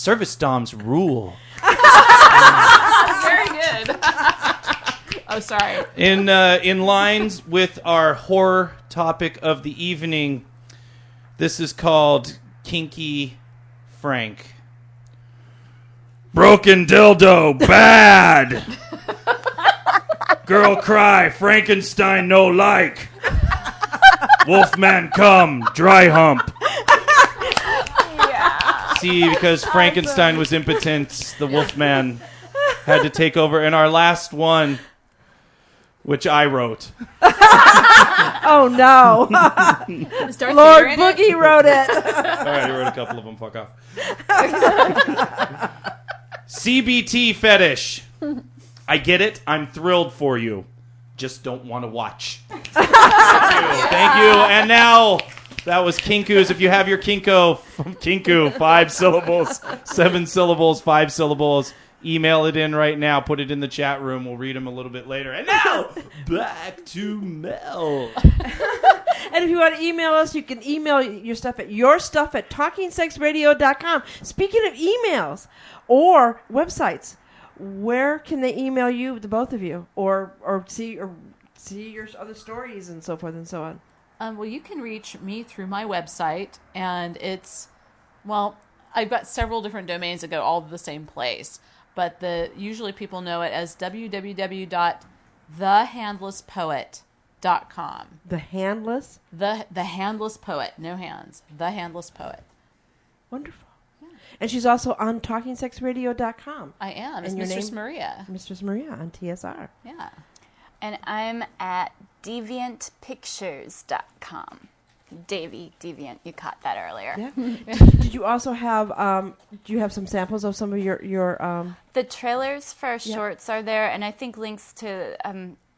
Service doms rule. Very good. Oh, sorry. In lines with our horror topic of the evening, this is called Kinky Frank. Broken dildo, bad. Girl cry, Frankenstein no like. Wolfman come, dry hump. Yeah. See, because Frankenstein was impotent, the Wolfman had to take over. And our last one, which I wrote. Oh, no. Lord Boogie wrote it. All right, he wrote a couple of them. Fuck off. CBT fetish. I get it. I'm thrilled for you. Just don't want to watch. Thank you. And now, that was Kinko's. If you have your Kinko from Kinku, 5 syllables, 7 syllables, 5 syllables, email it in right now. Put it in the chat room. We'll read them a little bit later. And now, back to Mel. And if you want to email us, you can email your stuff at talkingsexradio.com. Speaking of emails or websites, where can they email you, the both of you, or see your other stories and so forth and so on? Well, you can reach me through my website, and it's, well, I've got several different domains that go all to the same place, but usually people know it as www.thehandlesspoet.com. The Handless? The Handless Poet, no hands. The Handless Poet. Wonderful. Yeah. And she's also on talkingsexradio.com. I am. It's your Mistress name? Maria. Mistress Maria on TSR. Yeah. And I'm at deviantpictures.com. Davie, Deviant, you caught that earlier. Yeah. Did you also have, do you have some samples of some of your The trailers for our shorts are there, and I think links to,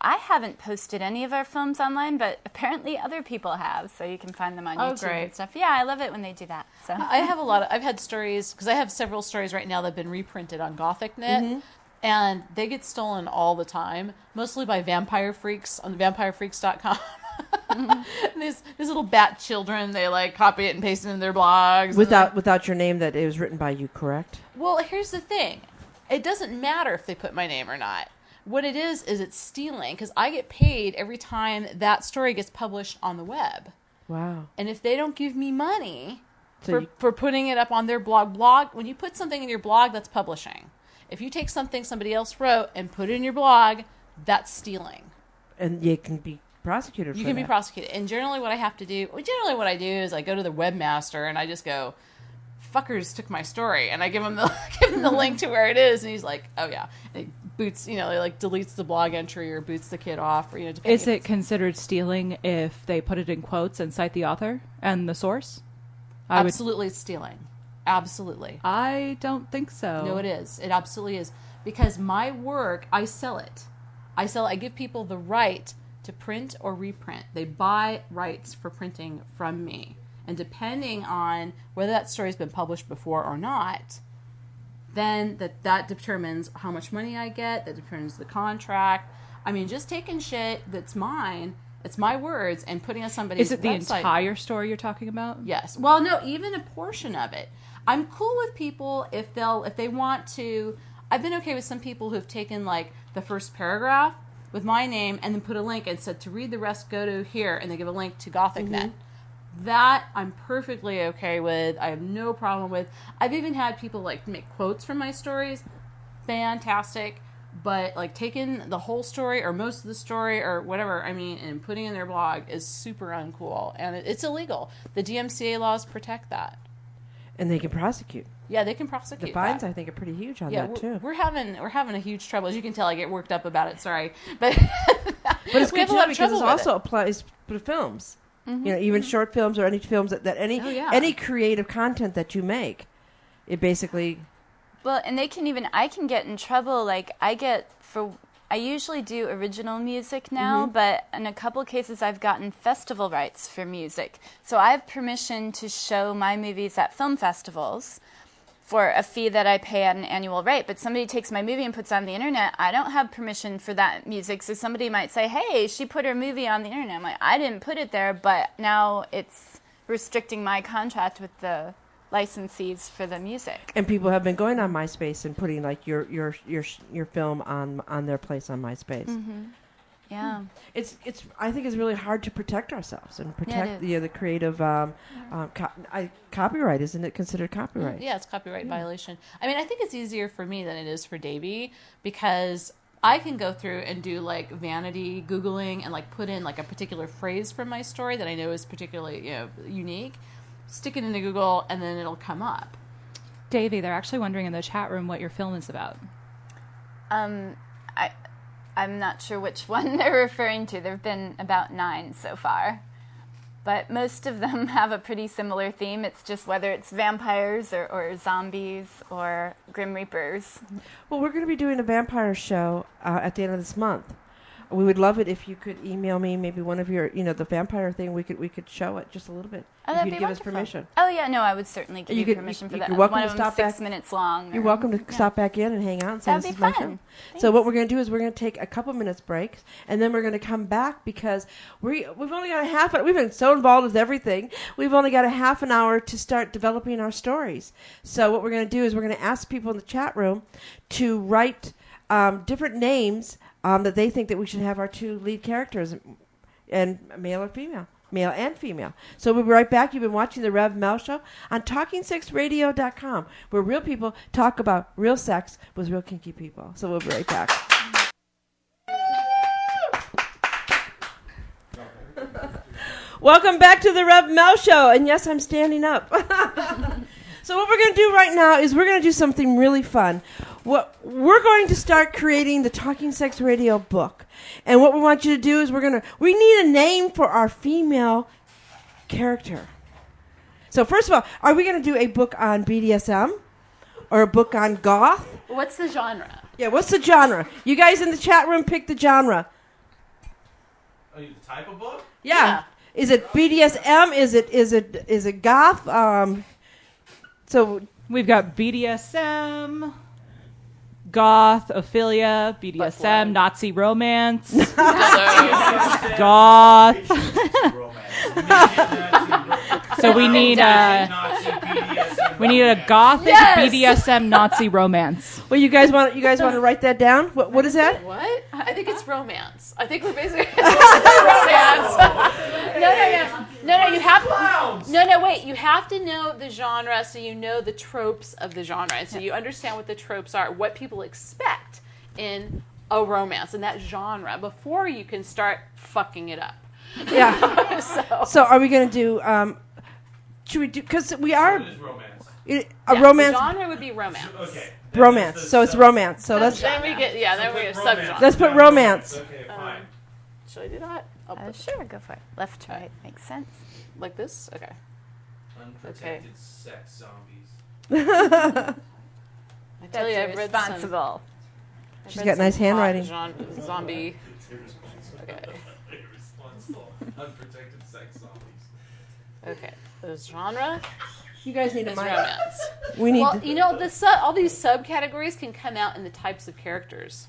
I haven't posted any of our films online, but apparently other people have, so you can find them on YouTube and stuff. Yeah, I love it when they do that. So I've had stories, because I have several stories right now that have been reprinted on GothicNet, and they get stolen all the time, mostly by vampire freaks on vampirefreaks.com. These little bat children, they like copy it and paste it in their blogs. Without your name, that it was written by you, correct? Well, here's the thing. It doesn't matter if they put my name or not. What it is it's stealing, because I get paid every time that story gets published on the web. Wow. And if they don't give me money for putting it up on their blog, when you put something in your blog, that's publishing. If you take something somebody else wrote and put it in your blog, that's stealing. And you can be prosecuted for that. You can be prosecuted. And generally what I do is I go to the webmaster and I just go, fuckers took my story. And I give him the link to where it is. And he's like, oh yeah. And he boots, he like deletes the blog entry or boots the kid off. Or, is it considered stealing if they put it in quotes and cite the author and the source? Absolutely stealing. Absolutely. I don't think so. No, it is. It absolutely is. Because my work, I sell it. I give people the right to print or reprint. They buy rights for printing from me. And depending on whether that story's been published before or not, then that determines how much money I get, that determines the contract. I mean, just taking shit that's mine, it's my words, and putting on somebody's website. Is it the entire story you're talking about? Yes. Well, no, even a portion of it. I'm cool with people if they want to. I've been okay with some people who've taken like the first paragraph with my name and then put a link and said to read the rest, go to here, and they give a link to GothicNet. That I'm perfectly okay with. I have no problem with. I've even had people like make quotes from my stories. Fantastic. But like taking the whole story or most of the story or whatever, I mean, and putting in their blog is super uncool. And it's illegal. The DMCA laws protect that. And they can prosecute. Yeah, they can prosecute. The fines, I think, are pretty huge on that too. We're having a huge trouble. As you can tell, I get worked up about it. Sorry, but it's good to know because it also applies to films. Even short films or any films that any creative content that you make, it basically. Well, and I can get in trouble. Like I usually do original music now, but in a couple cases I've gotten festival rights for music. So I have permission to show my movies at film festivals for a fee that I pay at an annual rate. But somebody takes my movie and puts it on the internet, I don't have permission for that music. So somebody might say, hey, she put her movie on the internet. I'm like, I didn't put it there, but now it's restricting my contract with the licensees for the music. And people have been going on MySpace and putting like your film on their place on MySpace. Yeah. It's I think it's really hard to protect ourselves and protect is. the creative copyright. Isn't it considered copyright? Yeah, it's copyright violation. I mean, I think it's easier for me than it is for Davie because I can go through and do like vanity Googling and like put in like a particular phrase from my story that I know is particularly unique, stick it into Google, and then it'll come up. Davie, they're actually wondering in the chat room what your film is about. I'm not sure which one they're referring to. There have been about 9 so far. But most of them have a pretty similar theme. It's just whether it's vampires or zombies or Grim Reapers. Well, we're going to be doing a vampire show at the end of this month. We would love it if you could email me maybe one of your, the vampire thing. We could show it just a little bit. Oh, if that'd you'd be give us wonderful. permission. Oh, yeah, no, I would certainly give you permission for that. You're welcome one to of them stop 6 back. minutes long. You're welcome to stop back in and hang out and say, That'd this be is my fun. show. So what we're going to do is we're going to take a couple minutes breaks, and then we're going to come back because we've only got a half an. We've been so involved with everything. We've only got a half an hour to start developing our stories. So what we're going to do is we're going to ask people in the chat room to write different names that they think that we should have our 2 lead characters, and male or female. Male and female. So we'll be right back. You've been watching the Rev Mel Show on TalkingSexRadio.com, where real people talk about real sex with real kinky people. So we'll be right back. Welcome back to the Rev Mel Show. And yes, I'm standing up. So what we're going to do right now is we're going to do something really fun. We're going to start creating the Talking Sex Radio book. And what we want you to do is we need a name for our female character. So first of all, are we going to do a book on BDSM or a book on goth? What's the genre? Yeah, what's the genre? You guys in the chat room pick the genre. Oh, the type of book? Yeah. Is it BDSM? Is it goth? So We've got BDSM, goth, Ophelia, BDSM, Nazi romance, goth. So we need a gothic BDSM Nazi romance. Well, you guys want to write that down? What is that? What? I think it's romance. I think we're basically romance. No, you have to. No, wait. You have to know the genre so you know the tropes of the genre, and so you understand what the tropes are, what people expect in a romance in that genre before you can start fucking it up. Yeah. So are we going to do? Should we do? Because we are. What is romance? Romance. The genre would be romance. Okay. Romance. So it's romance. So let's Then we get subgenre. let's put romance. Okay, fine. Should I do that? I'll put Sure, go for it. Left to right makes sense. like this. Okay. Unprotected sex zombies. I tell you, That's I've read some. irresponsible. She's got nice handwriting. Zombie. Okay. Irresponsible. Unprotected sex zombies. Okay. The genre You guys need a is mic. romance. We need. Well, all these subcategories can come out in the types of characters.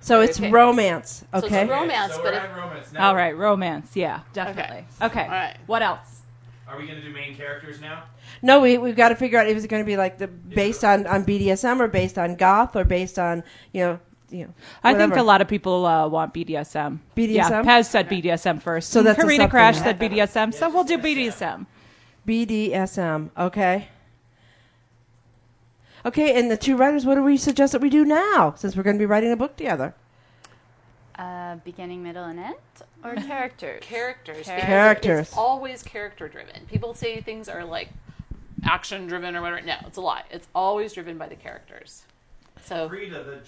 So it's Okay. romance. So Okay. it's romance, so but we're if, at romance now. All right, romance. Yeah, definitely. Okay. All right. What else? Are we going to do main characters now? No, we've got to figure out if it's going to be like based on BDSM or based on goth or based on I think whatever. a lot of people want BDSM. Yeah, BDSM? Pez said BDSM first. So that's a Karina something. Crash said BDSM, so we'll do BDSM. BDSM. Okay. Okay, and the 2 writers, what do we suggest that we do now, since we're going to be writing a book together? Beginning, middle, and end? Or characters? characters. Characters. It's always character driven. People say things are like action driven or whatever. No, it's a lie. It's always driven by the characters. So Frida, the